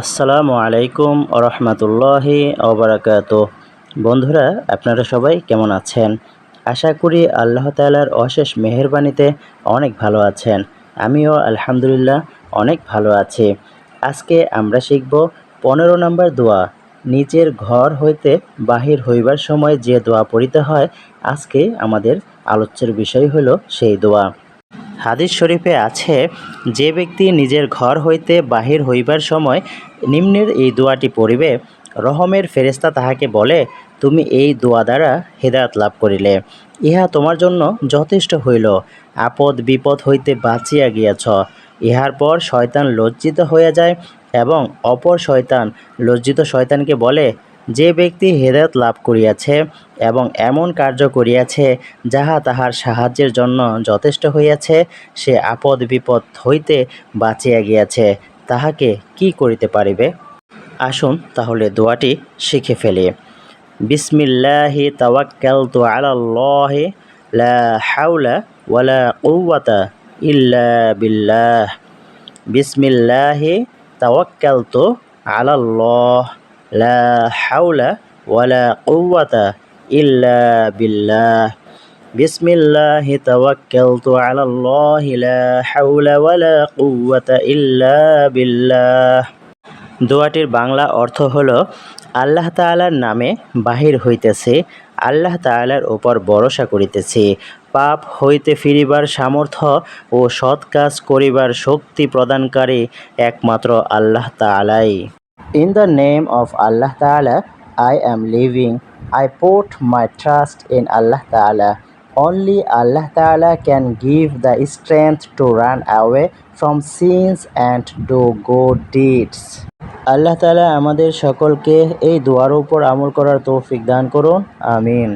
আসসালামু আলাইকুম রহমতুল্লাহি ওবরাকাতুহ। বন্ধুরা, আপনারা সবাই কেমন আছেন? আশা করি আল্লাহ তাআলার অশেষ মেহেরবানিতে অনেক ভালো আছেন। আমিও আলহামদুলিল্লাহ অনেক ভালো আছি। আজকে আমরা শিখব 15 নম্বর দোয়া। নিজের ঘর হইতে বাহির হইবার সময় যে দোয়া পড়িতে হয়, আজকে আমাদের আলোচ্যের বিষয় হলো সেই দোয়া। হাদিস শরীফে আছে, যে ব্যক্তি নিজের ঘর হইতে বাহির হইবার সময় নিম্নের এই দোয়াটি পড়িবে, রহমের ফেরেশতা তাহাকে বলে, তুমি এই দোয়া দ্বারা হেদায়েত লাভ করিলে, ইহা তোমার জন্য যথেষ্ট হইল। আপদ বিপদ হইতে বাঁচিয়া গিয়াছ। ইহার পর শয়তান লজ্জিত হইয়া যায় এবং অপর শয়তান লজ্জিত শয়তানকে বলে, যে ব্যক্তি হেদায়েত লাভ করিয়াছে এবং এমন কার্য করিয়াছে যাহা তাহার সাহায্যের জন্য যথেষ্ট হইয়াছে, সে আপদ বিপদ হইতে বাঁচিয়া গিয়াছে, তাহাকে কি করিতে পারিবে? আসুন তাহলে দোয়াটি শিখে ফেলি। বিসমিল্লাহি তাওয়াক্কালতু আলাল্লাহি লা হাওলা ওয়ালা কুওয়াতা ইল্লা বিল্লাহ। বিসমিল্লাহি তাওয়াক্কালতু আলাল্লাহ লা হাওলা ওয়ালা কুওয়াতা ইল্লা বিল্লাহ। বিসমিল্লাহি তাওয়াক্কালতু আলাল্লাহি লা হাওলা ওয়ালা কুওয়াতা ইল্লা বিল্লাহ। দোয়াটির বাংলা অর্থ হল, আল্লাহ তাআলার নামে বাহির হইতেছি, আল্লাহ তাআলার উপর ভরসা করিতেছি। পাপ হইতে ফিরিবার সামর্থ্য ও সৎ কাজ করিবার শক্তি প্রদানকারী একমাত্র আল্লাহ তাআলাই। In the name of Allah Ta'ala, I am living. I put my trust in Allah Ta'ala. Only Allah Ta'ala can give the strength to run away from sins and do good deeds. আল্লাহ তাআলা আমাদের সকলকে এই দোয়ার উপর আমল করার তৌফিক দান করুন। আমিন।